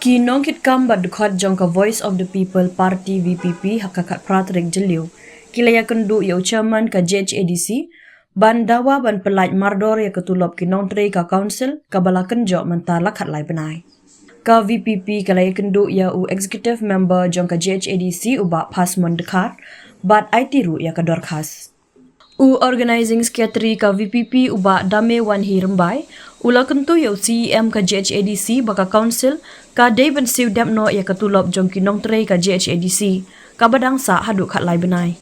Kinongkit kambat dukhat jongka Voice of the People Party VPP hakakat pratrik jeliu. Kilaya kendu ya ucaman ka JHADC, ban dawa ban pelaj mardor ya ketulop kinong tre ka council kabala kenjok mentar lakhat lai benai. Ka VPP kilaya kendu ya u executive member jongka JHADC uba pasmon dekat, bat IT ru ya kador khas. U organizing secretary ka VPP uba dame wan hi rembai, ula kentu ya CEM ka JHADC baka council ka day ban siu dapno ya ketulop jong kinong tre ka JHADC ka badang sa haduk khat lai benai.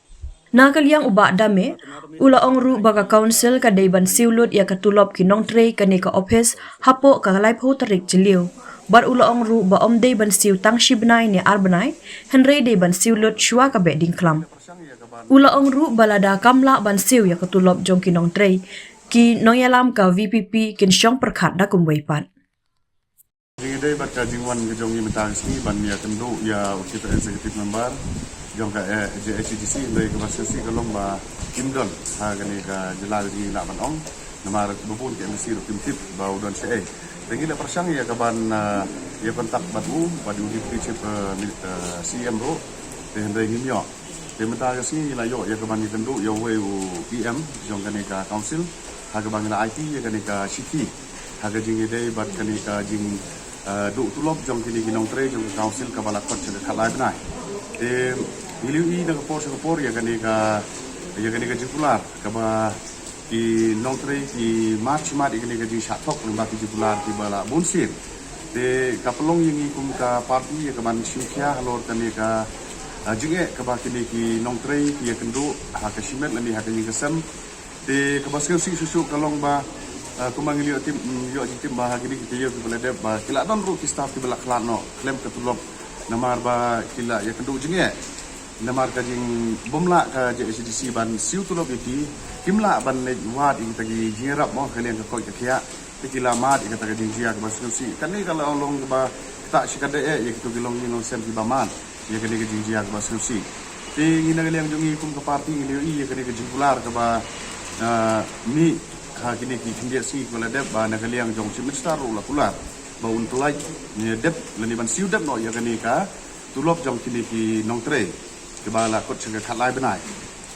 Nakal yang uba dame ula ongru baka council ka day ban siu lut ya ketulop kinong tre ka ne ka office hapo ka lai pho tarik jeliu. Bar ula ongru ba om day ban siu tang shi benai ne ar benai henry day ban siu lut shwa ka be ding klam. Ula ongru balada kamla ban siu ya ketulop jong kinong tre ki noyalam ka VPP kin syong perkhat da kumwei pat. Day bat ka jingwan ke jong yimitang sini ban ya kendu ya kita executive member jong ka JHADC dari kapasasi kalong ba kimdon ha gani ka jelal di la ban ong namar bubun ke mesti ru timtip ba udon se tengi la persang ya ka ban ya kontak batu badu di chief CM ro de hendai ngimyo de mata ka sini la yo ya ka ban kendu yo we PM jong gani ka council ha ka ban la IT ya gani ka city ha ka jing day bat gani ka jing duk tulop jong kini kinong tre jong council ka bala kot se khalai benai miliu i na kapor ya kani ka jikular ka ba ki nong tre ki march mat kani ka ji shatok ng ba ki jikular ki bala bunsin te kapelong yang kum ka party ya ka man syukia halor kani ka jinge ka ba kini ki nong tre ki ya kendu ha ka simet lani ha ka ni kesem te ka ba si susu kalong ba kumang ilio tim bahagi ni kita yo kibala de ba kila don ru ki staff kibala klano klem ketulop namar ba kila ya kendu jinge namar ka jing bomla ka JHADC ban siu tulop iti kimla ban le wad ing tagi jirap mo kalian ka koi kya kila mat ing tagi jingia ka basusi kan ni kalau long ba tak sikade ya kitu gilong ni no sem ki ba man ya kali ka jingia ka basusi ti ngina kalian jongi kum ka party ilio i ya kali ka jingular ka ba ni ha kini ki tindia si kola dep ba na kaliang jong semester ula kula ba un tulai ni dep lani ban siu dep no ya kani ka tulop jong kini ki nong tre ke ba la kot sing khat lai benai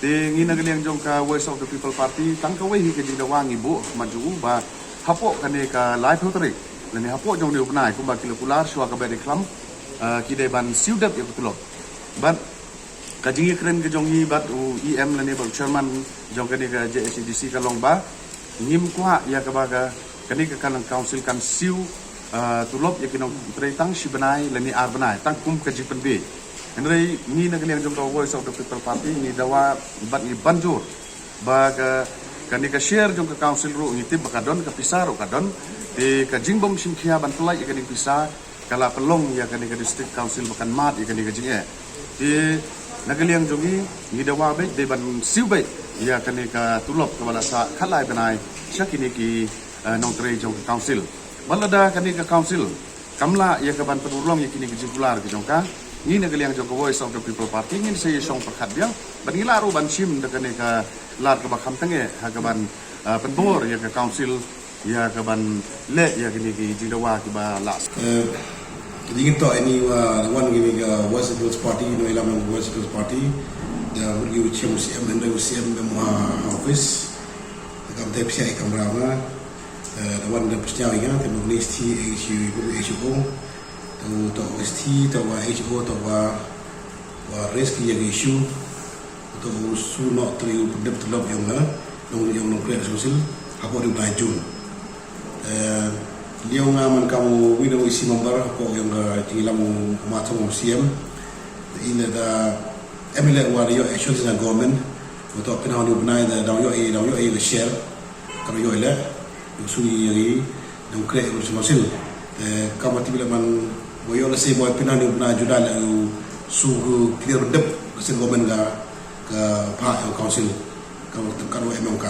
te ngina kaliang jong ka Voice of the People Party tang ka we hi ke jing da wang ibu maju ba hapo kani ka lai pho tre lani hapo jong ni benai ku ba kilokular shwa ka ba de klam ki de ban siu dep ya tulop ban kajing kren ke jong hi bat EM lani ba chairman jong kani ka JHADC ka long ba ngim kwa ya kabaga kani ka kanang council kan siu tulop ya kinong tretang si benai lani ar benai tang kum ka jipen be ndrei ni na kaliang jong Voice of the People Party ni dawa bat ni banjur ba kani ka share jong ka council ru ni tib ka don ka pisar ka don te ka jingbom simkhia ban tulai ya kani pisar kala pelong ya kani ka district council bakan mat ya kani ka jinge te na kaliang jongi ni dawa be de ban siu be ya kani ka tulop ka bala sa khalai benai syakini ki nong tre jong council balada kani ka council kamla ya ka ban pedulong ya kini ki jikular ki jongka ni na galiang jong Voice of the People Party ngin sei song perkhat dia ban ngila ru ban sim da kani ka lar ka bakam tange ha ka ban penbor ya ka council ya ka ban le ya kini ki jidawa ki ba las ingin to any one giving Voice of the People Party no elam Voice of the People Party da urgi ucem CM and UCM memang office kam te psia kamera ma da wan da psia inga te ministry HU to OST to HO to wa rescue yang issue to su no tri dep tulop yang na yang no create solution apa di bulan Jun dia ngaman kamu window isi member apa yang tilam macam CM ini da emile wa yo actions na government untuk pinau ni benai da yo e share kalau yo ile suri yari do create solution kamu tibila man boyo la se boy pinau ni benai judal su clear dep sen government ga pa council kalau MMK